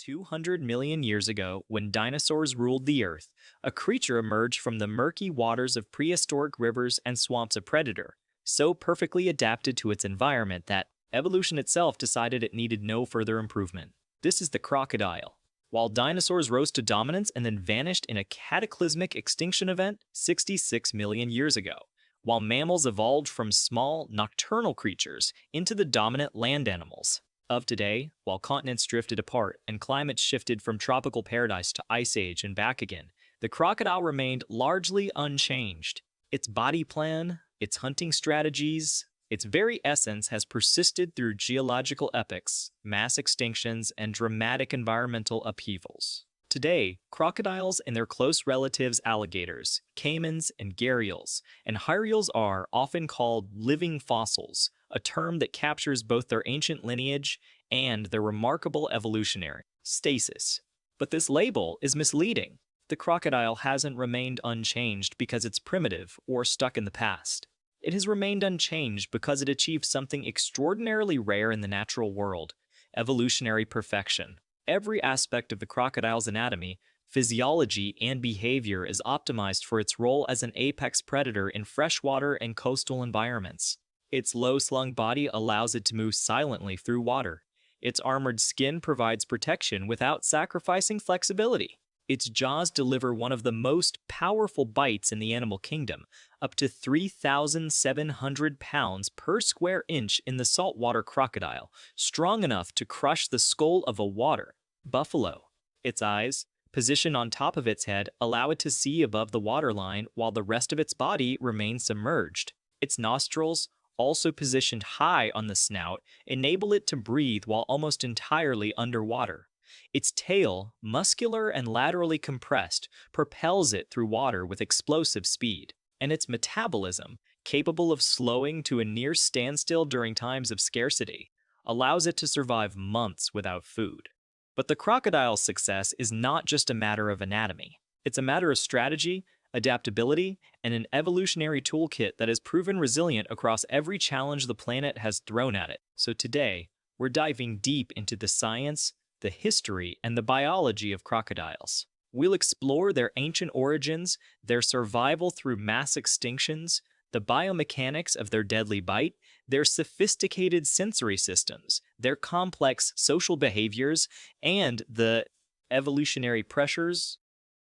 200 million years ago, when dinosaurs ruled the Earth, a creature emerged from the murky waters of prehistoric rivers and swamps, a predator, so perfectly adapted to its environment that evolution itself decided it needed no further improvement. This is the crocodile. While dinosaurs rose to dominance and then vanished in a cataclysmic extinction event 66 million years ago, while mammals evolved from small, nocturnal creatures into the dominant land animals of today, while continents drifted apart and climates shifted from tropical paradise to ice age and back again, the crocodile remained largely unchanged. Its body plan, its hunting strategies, its very essence has persisted through geological epochs, mass extinctions, and dramatic environmental upheavals. Today, crocodiles and their close relatives alligators, caimans, and gharials, and hyraeals are often called living fossils, a term that captures both their ancient lineage and their remarkable evolutionary stasis. But this label is misleading. The crocodile hasn't remained unchanged because it's primitive or stuck in the past. It has remained unchanged because it achieved something extraordinarily rare in the natural world: evolutionary perfection. Every aspect of the crocodile's anatomy, physiology, and behavior is optimized for its role as an apex predator in freshwater and coastal environments. Its low-slung body allows it to move silently through water. Its armored skin provides protection without sacrificing flexibility. Its jaws deliver one of the most powerful bites in the animal kingdom, up to 3,700 pounds per square inch in the saltwater crocodile, strong enough to crush the skull of a water buffalo. Its eyes, positioned on top of its head, allow it to see above the waterline while the rest of its body remains submerged. Its nostrils, also positioned high on the snout, enable it to breathe while almost entirely underwater. Its tail, muscular and laterally compressed, propels it through water with explosive speed, and its metabolism, capable of slowing to a near standstill during times of scarcity, allows it to survive months without food. But the crocodile's success is not just a matter of anatomy. It's a matter of strategy, adaptability, and an evolutionary toolkit that has proven resilient across every challenge the planet has thrown at it. So today, we're diving deep into the science, the history, and the biology of crocodiles. We'll explore their ancient origins, their survival through mass extinctions, the biomechanics of their deadly bite, their sophisticated sensory systems, their complex social behaviors, and the evolutionary pressures,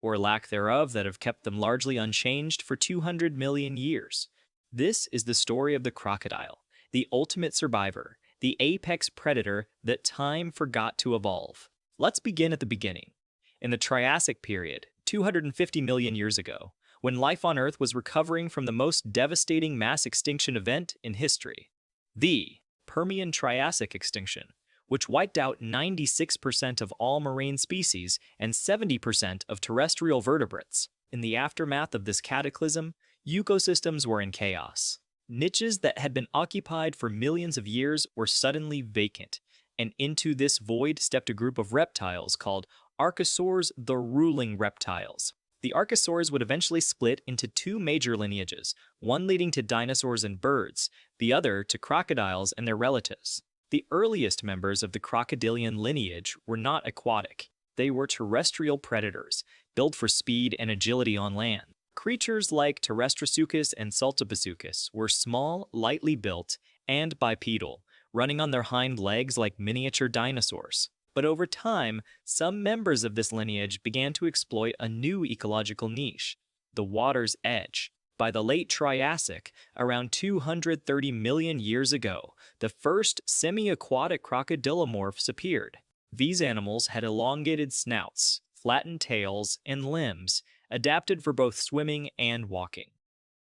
or lack thereof, that have kept them largely unchanged for 200 million years. This is the story of the crocodile, the ultimate survivor, the apex predator that time forgot to evolve. Let's begin at the beginning. In the Triassic period, 250 million years ago, when life on Earth was recovering from the most devastating mass extinction event in history, the Permian-Triassic extinction, which wiped out 96% of all marine species and 70% of terrestrial vertebrates. In the aftermath of this cataclysm, ecosystems were in chaos. Niches that had been occupied for millions of years were suddenly vacant, and into this void stepped a group of reptiles called Archosaurs, the ruling reptiles. The Archosaurs would eventually split into two major lineages, one leading to dinosaurs and birds, the other to crocodiles and their relatives. The earliest members of the crocodilian lineage were not aquatic. They were terrestrial predators, built for speed and agility on land. Creatures like Terrestrasuchus and Saltibasuchus were small, lightly built, and bipedal, running on their hind legs like miniature dinosaurs. But over time, some members of this lineage began to exploit a new ecological niche: the water's edge. By the late Triassic, around 230 million years ago, the first semi-aquatic crocodilomorphs appeared. These animals had elongated snouts, flattened tails, and limbs, adapted for both swimming and walking.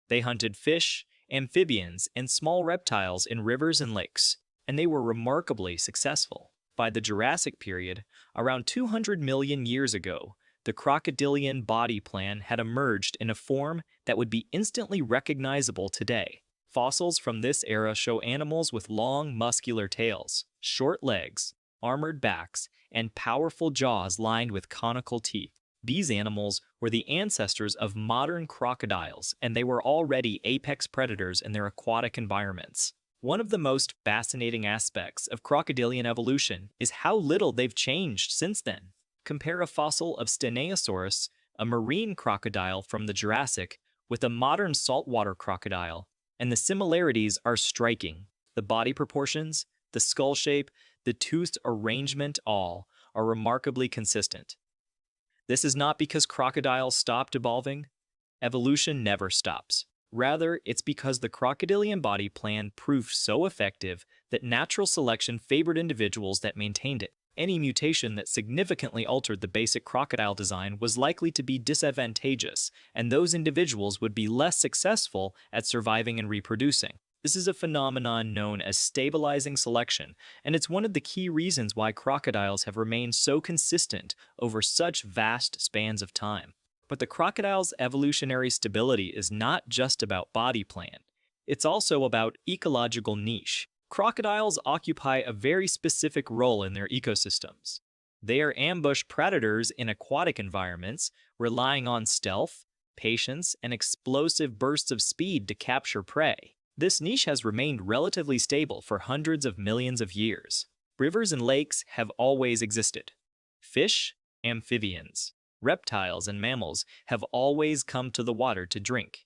They hunted fish, amphibians, and small reptiles in rivers and lakes, and they were remarkably successful. By the Jurassic period, around 200 million years ago, the crocodilian body plan had emerged in a form that would be instantly recognizable today. Fossils from this era show animals with long, muscular tails, short legs, armored backs, and powerful jaws lined with conical teeth. These animals were the ancestors of modern crocodiles, and they were already apex predators in their aquatic environments. One of the most fascinating aspects of crocodilian evolution is how little they've changed since then. Compare a fossil of Stegosaurus, a marine crocodile from the Jurassic, with a modern saltwater crocodile, and the similarities are striking. The body proportions, the skull shape, the toothed arrangement all are remarkably consistent. This is not because crocodiles stopped evolving. Evolution never stops. Rather, it's because the crocodilian body plan proved so effective that natural selection favored individuals that maintained it. Any mutation that significantly altered the basic crocodile design was likely to be disadvantageous, and those individuals would be less successful at surviving and reproducing. This is a phenomenon known as stabilizing selection, and it's one of the key reasons why crocodiles have remained so consistent over such vast spans of time. But the crocodile's evolutionary stability is not just about body plan. It's also about ecological niche. Crocodiles occupy a very specific role in their ecosystems. They are ambush predators in aquatic environments, relying on stealth, patience, and explosive bursts of speed to capture prey. This niche has remained relatively stable for hundreds of millions of years. Rivers and lakes have always existed. Fish, amphibians, reptiles, and mammals have always come to the water to drink.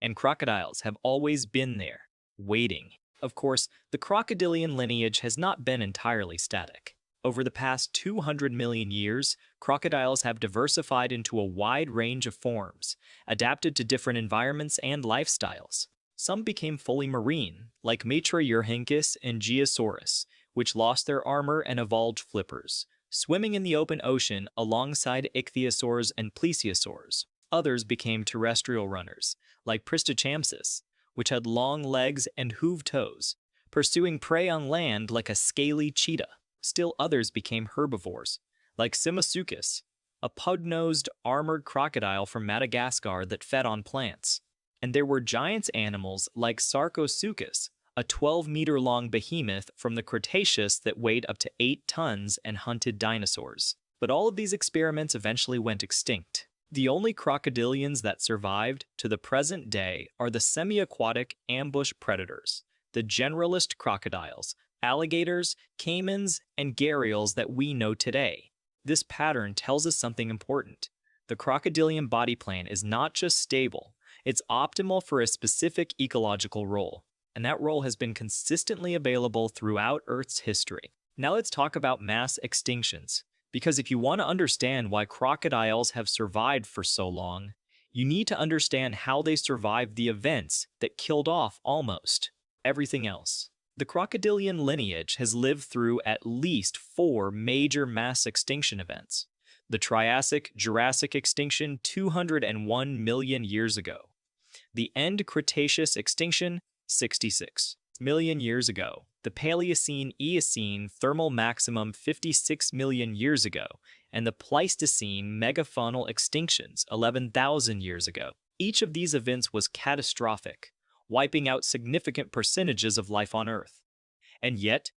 And crocodiles have always been there, waiting. Of course, the crocodilian lineage has not been entirely static. Over the past 200 million years, crocodiles have diversified into a wide range of forms, adapted to different environments and lifestyles. Some became fully marine, like Metriorhynchus and Geosaurus, which lost their armor and evolved flippers, swimming in the open ocean alongside ichthyosaurs and plesiosaurs. Others became terrestrial runners, like Pristochampsus, which had long legs and hooved toes, pursuing prey on land like a scaly cheetah. Still others became herbivores, like Simosuchus, a pug-nosed, armored crocodile from Madagascar that fed on plants. And there were giant animals like Sarcosuchus, a 12-meter-long behemoth from the Cretaceous that weighed up to 8 tons and hunted dinosaurs. But all of these experiments eventually went extinct. The only crocodilians that survived to the present day are the semi-aquatic ambush predators, the generalist crocodiles, alligators, caimans, and gharials that we know today. This pattern tells us something important. The crocodilian body plan is not just stable, it's optimal for a specific ecological role, and that role has been consistently available throughout Earth's history. Now let's talk about mass extinctions. Because if you want to understand why crocodiles have survived for so long, you need to understand how they survived the events that killed off almost everything else. The crocodilian lineage has lived through at least 4 major mass extinction events. The Triassic-Jurassic extinction 201 million years ago. The End-Cretaceous extinction 66 million years ago. The Paleocene-Eocene thermal maximum 56 million years ago, and the Pleistocene megafaunal extinctions 11,000 years ago. Each of these events was catastrophic, wiping out significant percentages of life on Earth. And yet,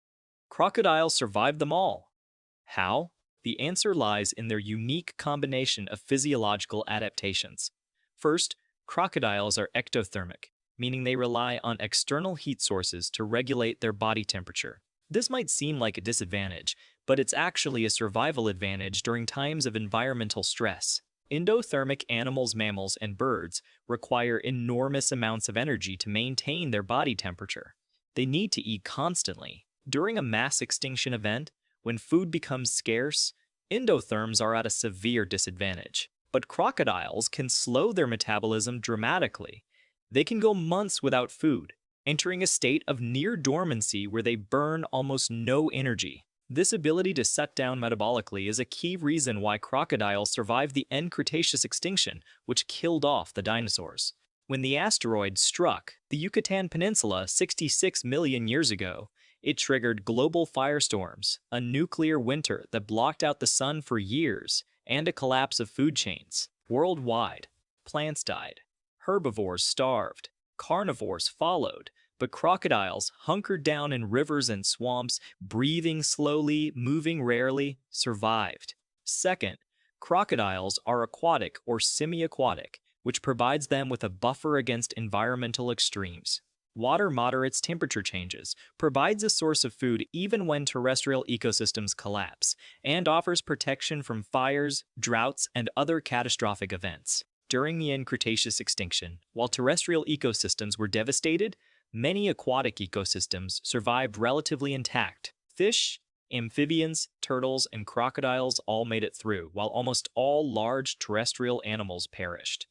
crocodiles survived them all. How? The answer lies in their unique combination of physiological adaptations. First, crocodiles are ectothermic, meaning they rely on external heat sources to regulate their body temperature. This might seem like a disadvantage, but it's actually a survival advantage during times of environmental stress. Endothermic animals, mammals, and birds require enormous amounts of energy to maintain their body temperature. They need to eat constantly. During a mass extinction event, when food becomes scarce, endotherms are at a severe disadvantage. But crocodiles can slow their metabolism dramatically. They can go months without food, entering a state of near dormancy where they burn almost no energy. This ability to shut down metabolically is a key reason why crocodiles survived the End-Cretaceous extinction, which killed off the dinosaurs. When the asteroid struck the Yucatan Peninsula 66 million years ago, it triggered global firestorms, a nuclear winter that blocked out the sun for years, and a collapse of food chains. Worldwide, plants died. Herbivores starved, carnivores followed, but crocodiles hunkered down in rivers and swamps, breathing slowly, moving rarely, survived. Second, crocodiles are aquatic or semi-aquatic, which provides them with a buffer against environmental extremes. Water moderates temperature changes, provides a source of food even when terrestrial ecosystems collapse, and offers protection from fires, droughts, and other catastrophic events. During the End-Cretaceous extinction, while terrestrial ecosystems were devastated, many aquatic ecosystems survived relatively intact. Fish, amphibians, turtles, and crocodiles all made it through, while almost all large terrestrial animals perished.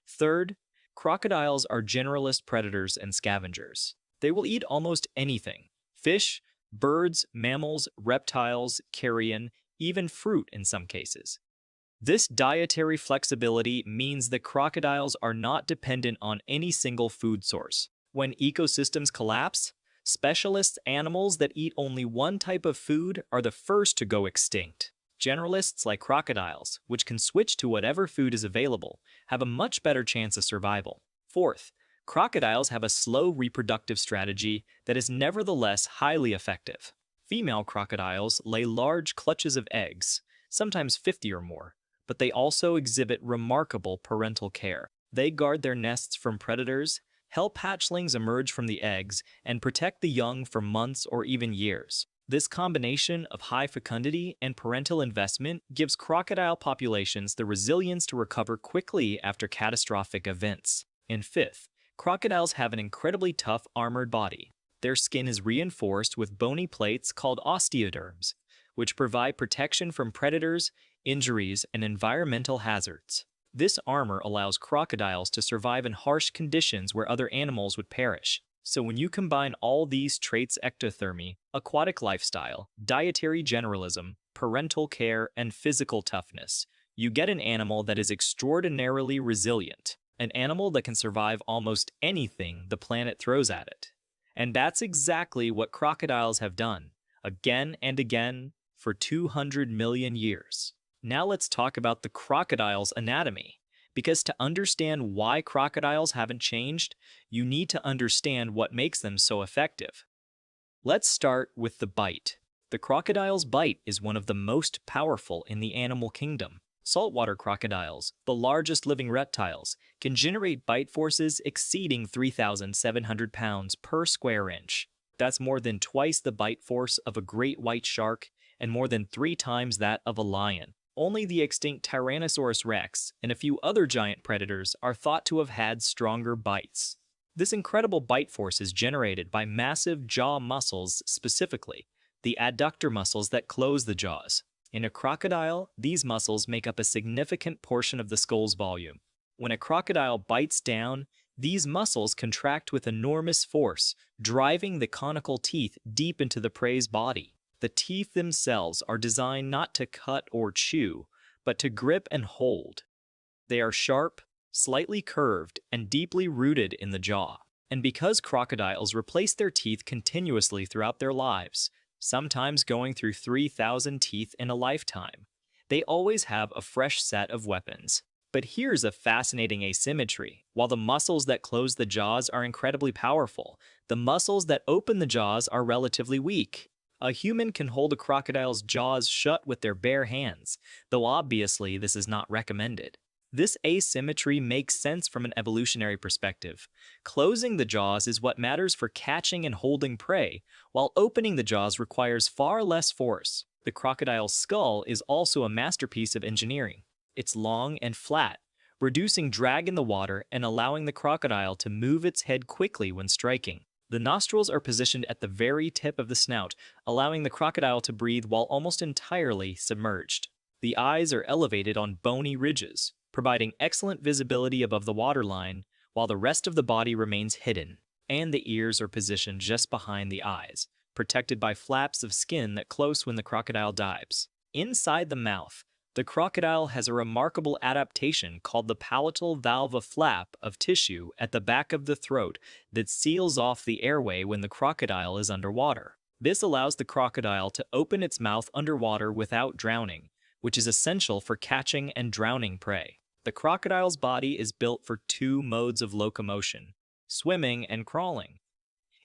Third, crocodiles are generalist predators and scavengers. They will eat almost anything: fish, birds, mammals, reptiles, carrion, even fruit in some cases. This dietary flexibility means that crocodiles are not dependent on any single food source. When ecosystems collapse, specialist animals that eat only one type of food are the first to go extinct. Generalists like crocodiles, which can switch to whatever food is available, have a much better chance of survival. Fourth, crocodiles have a slow reproductive strategy that is nevertheless highly effective. Female crocodiles lay large clutches of eggs, sometimes 50 or more, but they also exhibit remarkable parental care. They guard their nests from predators, help hatchlings emerge from the eggs, and protect the young for months or even years. This combination of high fecundity and parental investment gives crocodile populations the resilience to recover quickly after catastrophic events. And fifth, crocodiles have an incredibly tough armored body. Their skin is reinforced with bony plates called osteoderms, which provide protection from predators, injuries, and environmental hazards. This armor allows crocodiles to survive in harsh conditions where other animals would perish. So when you combine all these traits: ectothermy, aquatic lifestyle, dietary generalism, parental care, and physical toughness, you get an animal that is extraordinarily resilient, an animal that can survive almost anything the planet throws at it. And that's exactly what crocodiles have done, again and again, for 200 million years. Now let's talk about the crocodile's anatomy. Because to understand why crocodiles haven't changed, you need to understand what makes them so effective. Let's start with the bite. The crocodile's bite is one of the most powerful in the animal kingdom. Saltwater crocodiles, the largest living reptiles, can generate bite forces exceeding 3,700 pounds per square inch. That's more than twice the bite force of a great white shark and more than 3 times that of a lion. Only the extinct Tyrannosaurus rex and a few other giant predators are thought to have had stronger bites. This incredible bite force is generated by massive jaw muscles, specifically the adductor muscles that close the jaws. In a crocodile, these muscles make up a significant portion of the skull's volume. When a crocodile bites down, these muscles contract with enormous force, driving the conical teeth deep into the prey's body. The teeth themselves are designed not to cut or chew, but to grip and hold. They are sharp, slightly curved, and deeply rooted in the jaw. And because crocodiles replace their teeth continuously throughout their lives, sometimes going through 3,000 teeth in a lifetime, they always have a fresh set of weapons. But here's a fascinating asymmetry. While the muscles that close the jaws are incredibly powerful, the muscles that open the jaws are relatively weak. A human can hold a crocodile's jaws shut with their bare hands, though obviously this is not recommended. This asymmetry makes sense from an evolutionary perspective. Closing the jaws is what matters for catching and holding prey, while opening the jaws requires far less force. The crocodile's skull is also a masterpiece of engineering. It's long and flat, reducing drag in the water and allowing the crocodile to move its head quickly when striking. The nostrils are positioned at the very tip of the snout, allowing the crocodile to breathe while almost entirely submerged. The eyes are elevated on bony ridges, providing excellent visibility above the waterline, while the rest of the body remains hidden. And the ears are positioned just behind the eyes, protected by flaps of skin that close when the crocodile dives. Inside the mouth, the crocodile has a remarkable adaptation called the palatal valve flap of tissue at the back of the throat that seals off the airway when the crocodile is underwater. This allows the crocodile to open its mouth underwater without drowning, which is essential for catching and drowning prey. The crocodile's body is built for 2 modes of locomotion: swimming and crawling.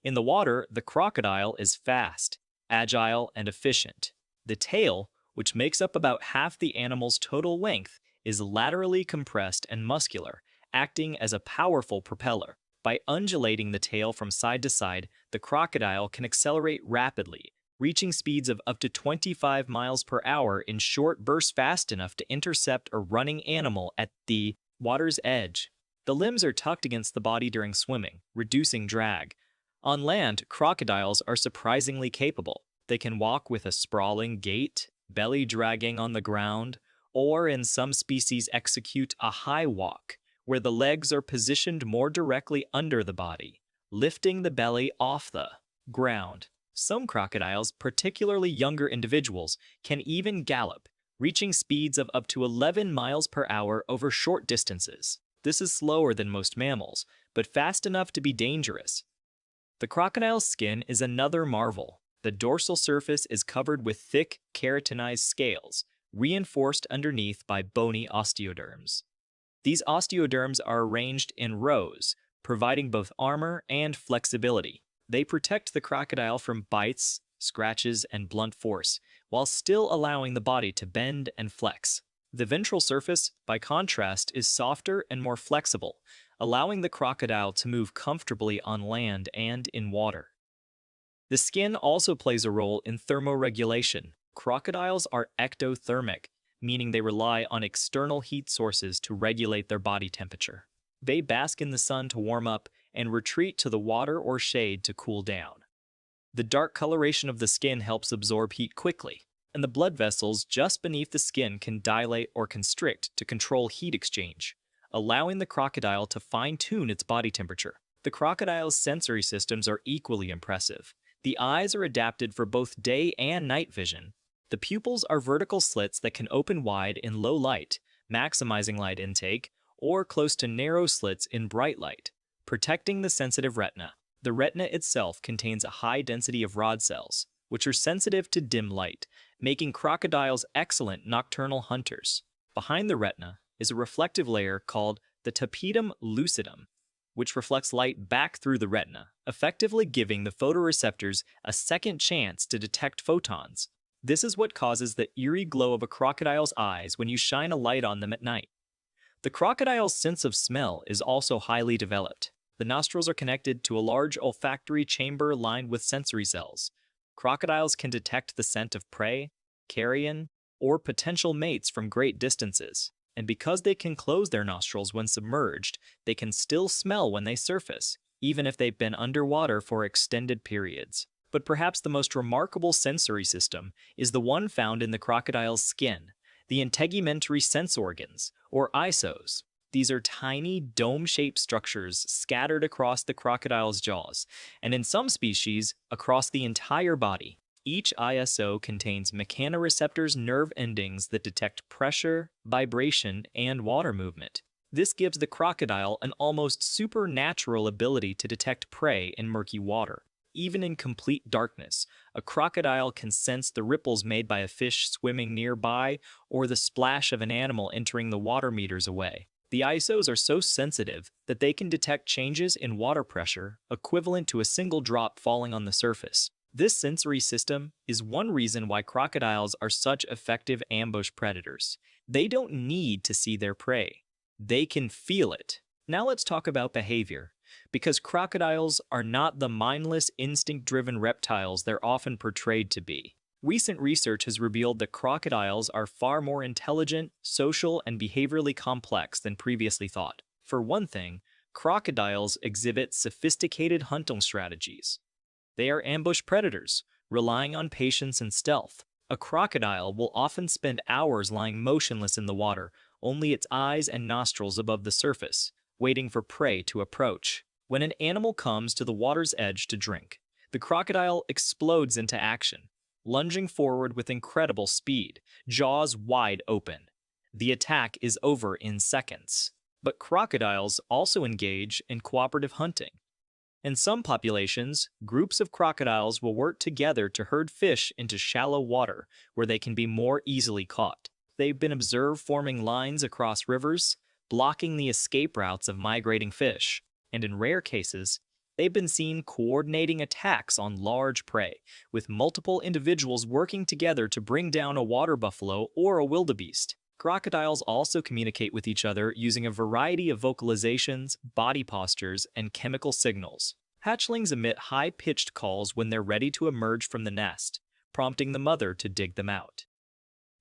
In the water, the crocodile is fast, agile, and efficient. The tail, which makes up about half the animal's total length, is laterally compressed and muscular, acting as a powerful propeller. By undulating the tail from side to side, the crocodile can accelerate rapidly, reaching speeds of up to 25 miles per hour in short bursts fast enough to intercept a running animal at the water's edge. The limbs are tucked against the body during swimming, reducing drag. On land, crocodiles are surprisingly capable. They can walk with a sprawling gait, belly dragging on the ground, or in some species execute a high walk, where the legs are positioned more directly under the body, lifting the belly off the ground. Some crocodiles, particularly younger individuals, can even gallop, reaching speeds of up to 11 miles per hour over short distances. This is slower than most mammals, but fast enough to be dangerous. The crocodile's skin is another marvel. The dorsal surface is covered with thick, keratinized scales, reinforced underneath by bony osteoderms. These osteoderms are arranged in rows, providing both armor and flexibility. They protect the crocodile from bites, scratches, and blunt force, while still allowing the body to bend and flex. The ventral surface, by contrast, is softer and more flexible, allowing the crocodile to move comfortably on land and in water. The skin also plays a role in thermoregulation. Crocodiles are ectothermic, meaning they rely on external heat sources to regulate their body temperature. They bask in the sun to warm up and retreat to the water or shade to cool down. The dark coloration of the skin helps absorb heat quickly, and the blood vessels just beneath the skin can dilate or constrict to control heat exchange, allowing the crocodile to fine-tune its body temperature. The crocodile's sensory systems are equally impressive. The eyes are adapted for both day and night vision. The pupils are vertical slits that can open wide in low light, maximizing light intake, or close to narrow slits in bright light, protecting the sensitive retina. The retina itself contains a high density of rod cells, which are sensitive to dim light, making crocodiles excellent nocturnal hunters. Behind the retina is a reflective layer called the tapetum lucidum, which reflects light back through the retina, effectively giving the photoreceptors a second chance to detect photons. This is what causes the eerie glow of a crocodile's eyes when you shine a light on them at night. The crocodile's sense of smell is also highly developed. The nostrils are connected to a large olfactory chamber lined with sensory cells. Crocodiles can detect the scent of prey, carrion, or potential mates from great distances. And because they can close their nostrils when submerged, they can still smell when they surface, even if they've been underwater for extended periods. But perhaps the most remarkable sensory system is the one found in the crocodile's skin, the integumentary sense organs, or ISOs. These are tiny, dome-shaped structures scattered across the crocodile's jaws, and in some species, across the entire body. Each ISO contains mechanoreceptors nerve endings that detect pressure, vibration, and water movement. This gives the crocodile an almost supernatural ability to detect prey in murky water. Even in complete darkness, a crocodile can sense the ripples made by a fish swimming nearby or the splash of an animal entering the water meters away. The ISOs are so sensitive that they can detect changes in water pressure equivalent to a single drop falling on the surface. This sensory system is one reason why crocodiles are such effective ambush predators. They don't need to see their prey. They can feel it. Now let's talk about behavior. Because crocodiles are not the mindless, instinct-driven reptiles they're often portrayed to be. Recent research has revealed that crocodiles are far more intelligent, social, and behaviorally complex than previously thought. For one thing, crocodiles exhibit sophisticated hunting strategies. They are ambush predators, relying on patience and stealth. A crocodile will often spend hours lying motionless in the water, only its eyes and nostrils above the surface, waiting for prey to approach. When an animal comes to the water's edge to drink, the crocodile explodes into action, lunging forward with incredible speed, jaws wide open. The attack is over in seconds. But crocodiles also engage in cooperative hunting. In some populations, groups of crocodiles will work together to herd fish into shallow water where they can be more easily caught. They've been observed forming lines across rivers, blocking the escape routes of migrating fish, and in rare cases, they've been seen coordinating attacks on large prey, with multiple individuals working together to bring down a water buffalo or a wildebeest. Crocodiles also communicate with each other using a variety of vocalizations, body postures, and chemical signals. Hatchlings emit high-pitched calls when they're ready to emerge from the nest, prompting the mother to dig them out.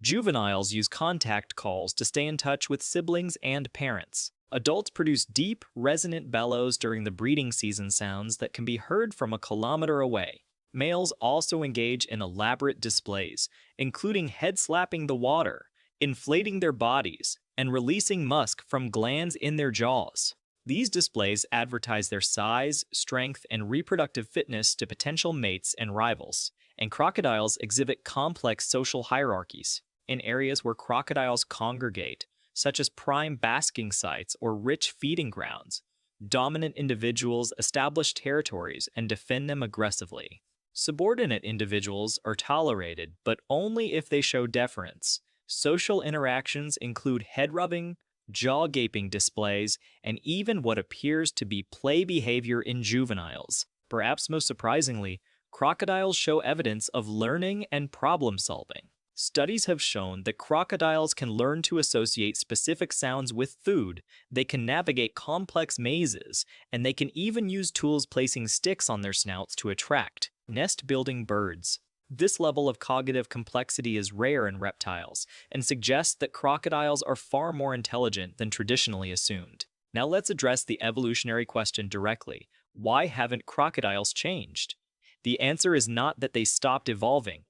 Juveniles use contact calls to stay in touch with siblings and parents. Adults produce deep, resonant bellows during the breeding season sounds that can be heard from a kilometer away. Males also engage in elaborate displays, including head-slapping the water, inflating their bodies, and releasing musk from glands in their jaws. These displays advertise their size, strength, and reproductive fitness to potential mates and rivals. And crocodiles exhibit complex social hierarchies. In areas where crocodiles congregate, such as prime basking sites or rich feeding grounds, dominant individuals establish territories and defend them aggressively. Subordinate individuals are tolerated, but only if they show deference. Social interactions include head-rubbing, jaw-gaping displays, and even what appears to be play behavior in juveniles. Perhaps most surprisingly, crocodiles show evidence of learning and problem-solving. Studies have shown that crocodiles can learn to associate specific sounds with food, they can navigate complex mazes, and they can even use tools placing sticks on their snouts to attract nest-building birds. This level of cognitive complexity is rare in reptiles and suggests that crocodiles are far more intelligent than traditionally assumed. Now let's address the evolutionary question directly. Why haven't crocodiles changed? The answer is not that they stopped evolving.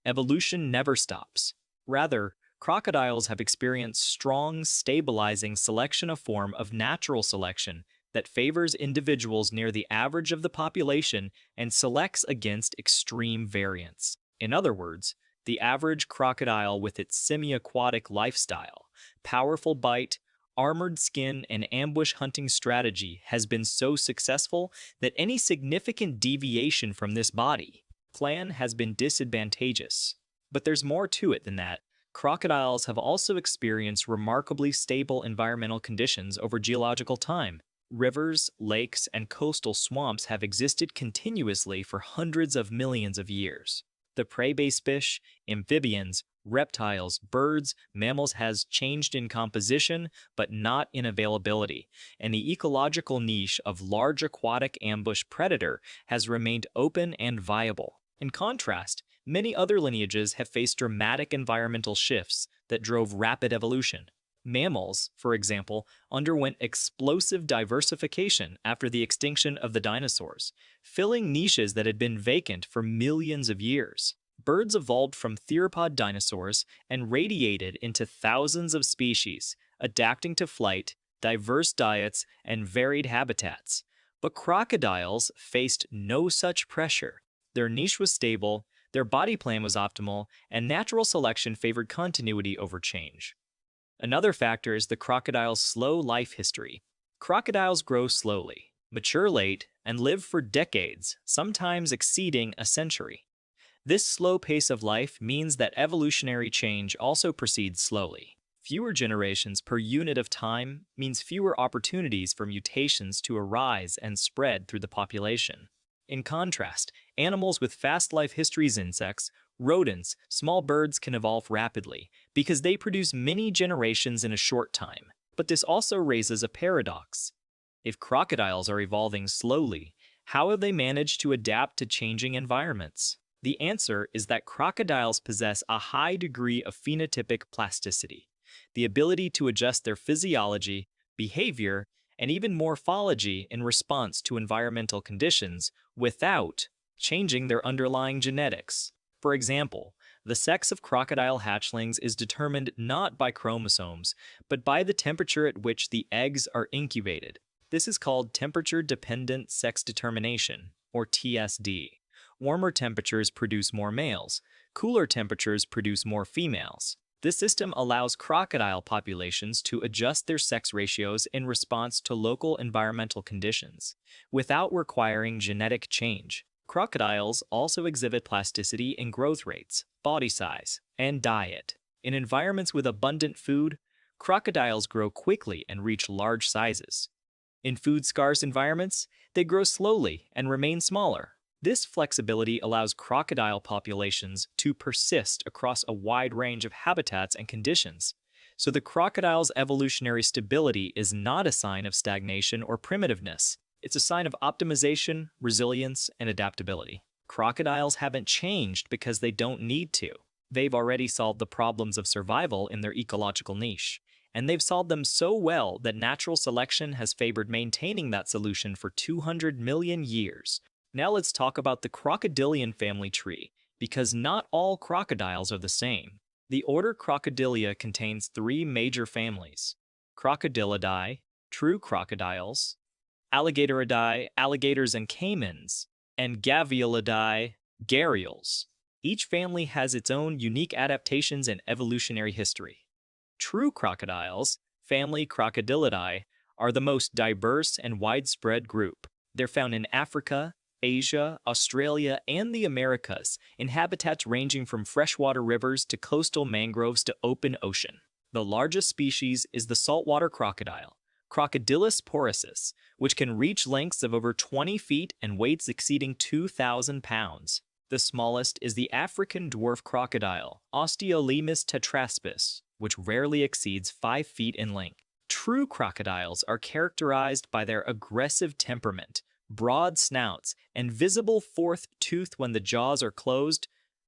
Evolution never stops. Rather, crocodiles have experienced strong, stabilizing selection, a form of natural selection that favors individuals near the average of the population and selects against extreme variance. In other words, the average crocodile with its semi-aquatic lifestyle, powerful bite, armored skin, and ambush hunting strategy has been so successful that any significant deviation from this body plan has been disadvantageous. But there's more to it than that. Crocodiles have also experienced remarkably stable environmental conditions over geological time. Rivers, lakes, and coastal swamps have existed continuously for hundreds of millions of years. The prey-based fish, amphibians, reptiles, birds, mammals has changed in composition, but not in availability, and the ecological niche of large aquatic ambush predator has remained open and viable. In contrast, many other lineages have faced dramatic environmental shifts that drove rapid evolution. Mammals, for example, underwent explosive diversification after the extinction of the dinosaurs, filling niches that had been vacant for millions of years. Birds evolved from theropod dinosaurs and radiated into thousands of species, adapting to flight, diverse diets, and varied habitats. But crocodiles faced no such pressure. Their niche was stable, their body plan was optimal, and natural selection favored continuity over change. Another factor is the crocodile's slow life history. Crocodiles grow slowly, mature late, and live for decades, sometimes exceeding a century. This slow pace of life means that evolutionary change also proceeds slowly. Fewer generations per unit of time means fewer opportunities for mutations to arise and spread through the population. In contrast, animals with fast life histories, insects, rodents, small birds can evolve rapidly because they produce many generations in a short time. But this also raises a paradox. If crocodiles are evolving slowly, how have they managed to adapt to changing environments? The answer is that crocodiles possess a high degree of phenotypic plasticity, the ability to adjust their physiology, behavior, and even morphology in response to environmental conditions without changing their underlying genetics. For example, the sex of crocodile hatchlings is determined not by chromosomes, but by the temperature at which the eggs are incubated. This is called temperature-dependent sex determination, or TSD. Warmer temperatures produce more males, cooler temperatures produce more females. This system allows crocodile populations to adjust their sex ratios in response to local environmental conditions, without requiring genetic change. Crocodiles also exhibit plasticity in growth rates, body size, and diet. In environments with abundant food, crocodiles grow quickly and reach large sizes. In food-scarce environments, they grow slowly and remain smaller. This flexibility allows crocodile populations to persist across a wide range of habitats and conditions. So the crocodile's evolutionary stability is not a sign of stagnation or primitiveness. It's a sign of optimization, resilience, and adaptability. Crocodiles haven't changed because they don't need to. They've already solved the problems of survival in their ecological niche. And they've solved them so well that natural selection has favored maintaining that solution for 200 million years. Now let's talk about the crocodilian family tree, because not all crocodiles are the same. The order Crocodilia contains three major families: Crocodilidae, true crocodiles; Alligatoridae, alligators and caimans; and Gavialidae, gharials. Each family has its own unique adaptations and evolutionary history. True crocodiles, family Crocodilidae, are the most diverse and widespread group. They're found in Africa, Asia, Australia, and the Americas, in habitats ranging from freshwater rivers to coastal mangroves to open ocean. The largest species is the saltwater crocodile, Crocodylus porosus, which can reach lengths of over 20 feet and weights exceeding 2,000 pounds. The smallest is the African dwarf crocodile, Osteolemus tetraspis, which rarely exceeds 5 feet in length. True crocodiles are characterized by their aggressive temperament, broad snouts, and visible fourth tooth when the jaws are closed.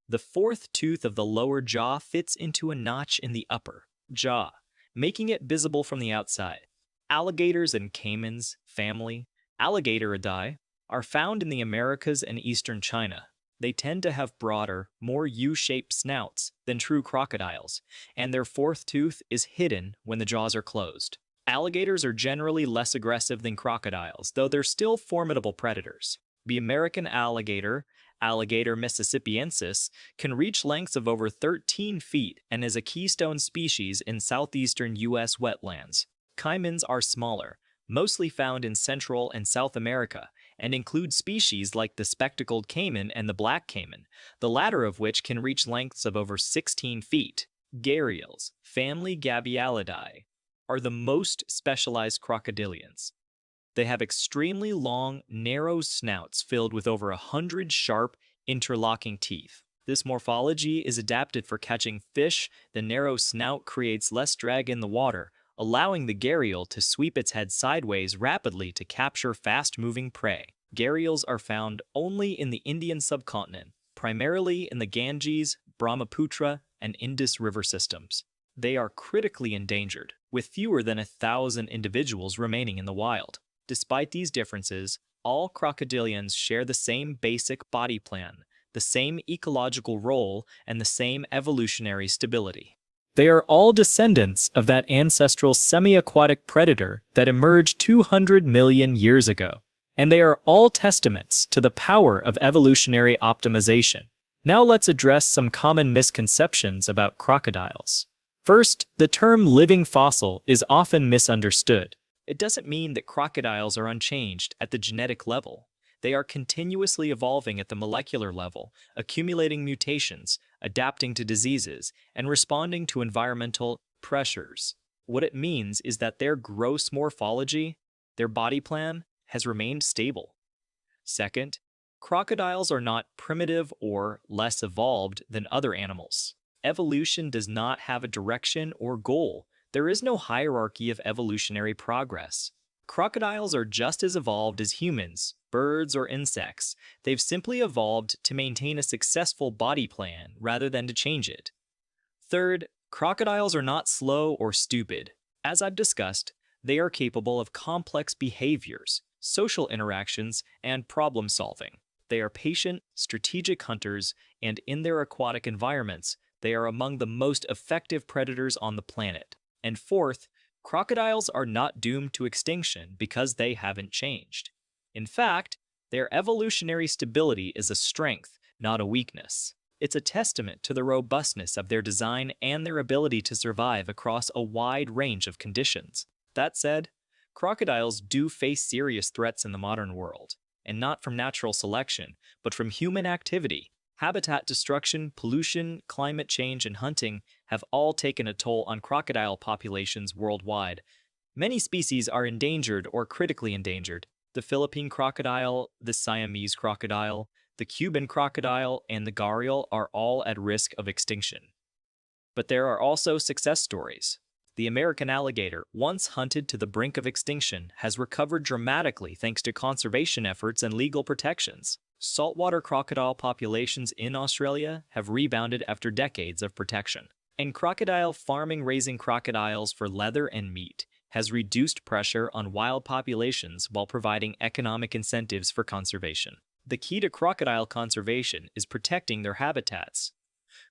The fourth tooth of the lower jaw fits into a notch in the upper jaw, making it visible from the outside. Alligators and caimans, family Alligatoridae, are found in the Americas and eastern China. They tend to have broader, more U-shaped snouts than true crocodiles, and their fourth tooth is hidden when the jaws are closed. Alligators are generally less aggressive than crocodiles, though they're still formidable predators. The American alligator, Alligator mississippiensis, can reach lengths of over 13 feet and is a keystone species in southeastern U.S. wetlands. Caimans are smaller, mostly found in Central and South America, and include species like the spectacled caiman and the black caiman, the latter of which can reach lengths of over 16 feet. Gharials, family Gavialidae, are the most specialized crocodilians. They have extremely long, narrow snouts filled with over 100 sharp, interlocking teeth. This morphology is adapted for catching fish. The narrow snout creates less drag in the water, allowing the gharial to sweep its head sideways rapidly to capture fast-moving prey. Gharials are found only in the Indian subcontinent, primarily in the Ganges, Brahmaputra, and Indus river systems. They are critically endangered, with fewer than 1,000 individuals remaining in the wild. Despite these differences, all crocodilians share the same basic body plan, the same ecological role, and the same evolutionary stability. They are all descendants of that ancestral semi-aquatic predator that emerged 200 million years ago, and they are all testaments to the power of evolutionary optimization. Now let's address some common misconceptions about crocodiles. First, the term living fossil is often misunderstood. It doesn't mean that crocodiles are unchanged at the genetic level. They are continuously evolving at the molecular level, accumulating mutations, adapting to diseases, and responding to environmental pressures. What it means is that their gross morphology, their body plan, has remained stable. Second, crocodiles are not primitive or less evolved than other animals. Evolution does not have a direction or goal. There is no hierarchy of evolutionary progress. Crocodiles are just as evolved as humans, birds, or insects. They've simply evolved to maintain a successful body plan rather than to change it. Third, crocodiles are not slow or stupid. As I've discussed, they are capable of complex behaviors, social interactions, and problem solving. They are patient, strategic hunters, and in their aquatic environments, they are among the most effective predators on the planet. And fourth, crocodiles are not doomed to extinction because they haven't changed. In fact, their evolutionary stability is a strength, not a weakness. It's a testament to the robustness of their design and their ability to survive across a wide range of conditions. That said, crocodiles do face serious threats in the modern world, and not from natural selection, but from human activity. Habitat destruction, pollution, climate change, and hunting have all taken a toll on crocodile populations worldwide. Many species are endangered or critically endangered. The Philippine crocodile, the Siamese crocodile, the Cuban crocodile, and the gharial are all at risk of extinction. But there are also success stories. The American alligator, once hunted to the brink of extinction, has recovered dramatically thanks to conservation efforts and legal protections. Saltwater crocodile populations in Australia have rebounded after decades of protection. And crocodile farming, raising crocodiles for leather and meat, has reduced pressure on wild populations while providing economic incentives for conservation. The key to crocodile conservation is protecting their habitats.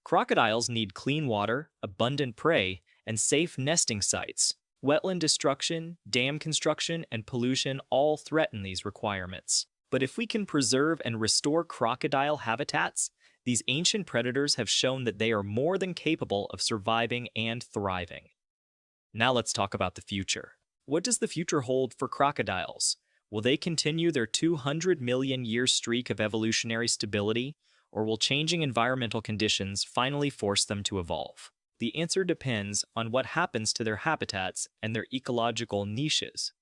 Crocodiles need clean water, abundant prey, and safe nesting sites. Wetland destruction, dam construction, and pollution all threaten these requirements. But if we can preserve and restore crocodile habitats, these ancient predators have shown that they are more than capable of surviving and thriving. Now let's talk about the future. What does the future hold for crocodiles? Will they continue their 200 million year streak of evolutionary stability, or will changing environmental conditions finally force them to evolve? The answer depends on what happens to their habitats and their ecological niches.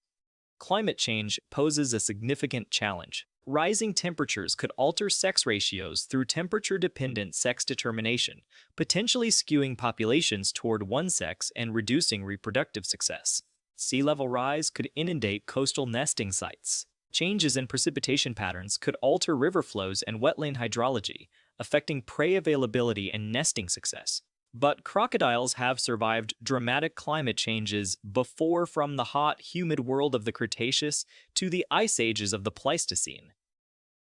Climate change poses a significant challenge. Rising temperatures could alter sex ratios through temperature-dependent sex determination, potentially skewing populations toward one sex and reducing reproductive success. Sea level rise could inundate coastal nesting sites. Changes in precipitation patterns could alter river flows and wetland hydrology, affecting prey availability and nesting success. But crocodiles have survived dramatic climate changes before, from the hot, humid world of the Cretaceous to the ice ages of the Pleistocene.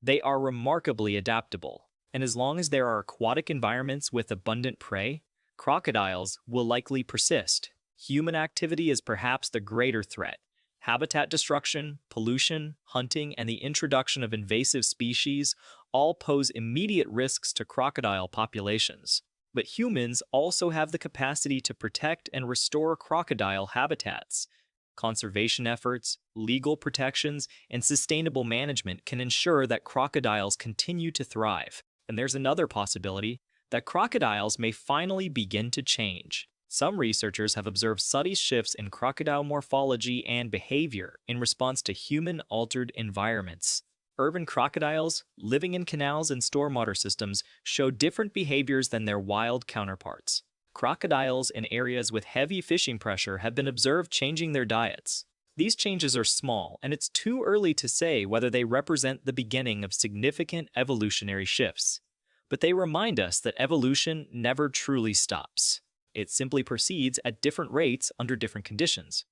They are remarkably adaptable, and as long as there are aquatic environments with abundant prey, crocodiles will likely persist. Human activity is perhaps the greater threat. Habitat destruction, pollution, hunting, and the introduction of invasive species all pose immediate risks to crocodile populations. But humans also have the capacity to protect and restore crocodile habitats. Conservation efforts, legal protections, and sustainable management can ensure that crocodiles continue to thrive. And there's another possibility, that crocodiles may finally begin to change. Some researchers have observed subtle shifts in crocodile morphology and behavior in response to human-altered environments. Urban crocodiles, living in canals and stormwater systems, show different behaviors than their wild counterparts. Crocodiles in areas with heavy fishing pressure have been observed changing their diets. These changes are small, and it's too early to say whether they represent the beginning of significant evolutionary shifts. But they remind us that evolution never truly stops. It simply proceeds at different rates under different conditions.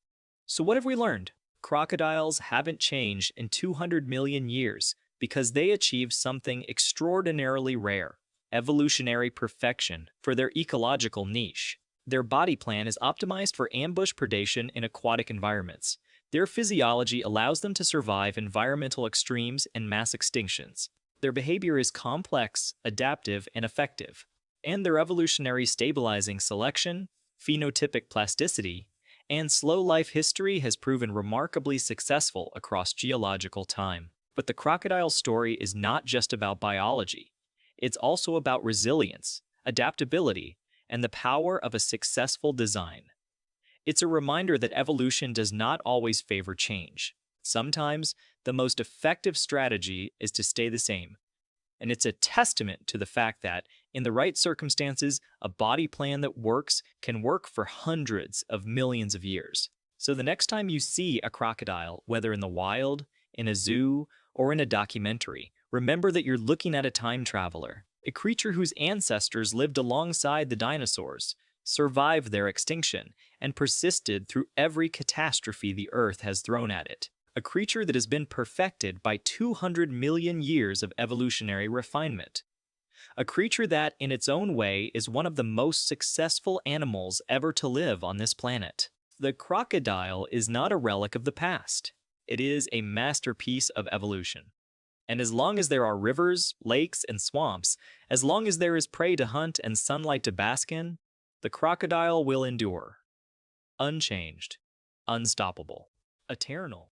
So what have we learned? Crocodiles haven't changed in 200 million years because they achieved something extraordinarily rare: evolutionary perfection for their ecological niche. Their body plan is optimized for ambush predation in aquatic environments. Their physiology allows them to survive environmental extremes and mass extinctions. Their behavior is complex, adaptive, and effective. And their evolutionary stabilizing selection, phenotypic plasticity, and slow life history has proven remarkably successful across geological time. But the crocodile story is not just about biology. It's also about resilience, adaptability, and the power of a successful design. It's a reminder that evolution does not always favor change. Sometimes, the most effective strategy is to stay the same. And it's a testament to the fact that, in the right circumstances, a body plan that works can work for hundreds of millions of years. So the next time you see a crocodile, whether in the wild, in a zoo, or in a documentary, remember that you're looking at a time traveler, a creature whose ancestors lived alongside the dinosaurs, survived their extinction, and persisted through every catastrophe the Earth has thrown at it. A creature that has been perfected by 200 million years of evolutionary refinement. A creature that, in its own way, is one of the most successful animals ever to live on this planet. The crocodile is not a relic of the past. It is a masterpiece of evolution. And as long as there are rivers, lakes, and swamps, as long as there is prey to hunt and sunlight to bask in, the crocodile will endure. Unchanged, unstoppable, eternal.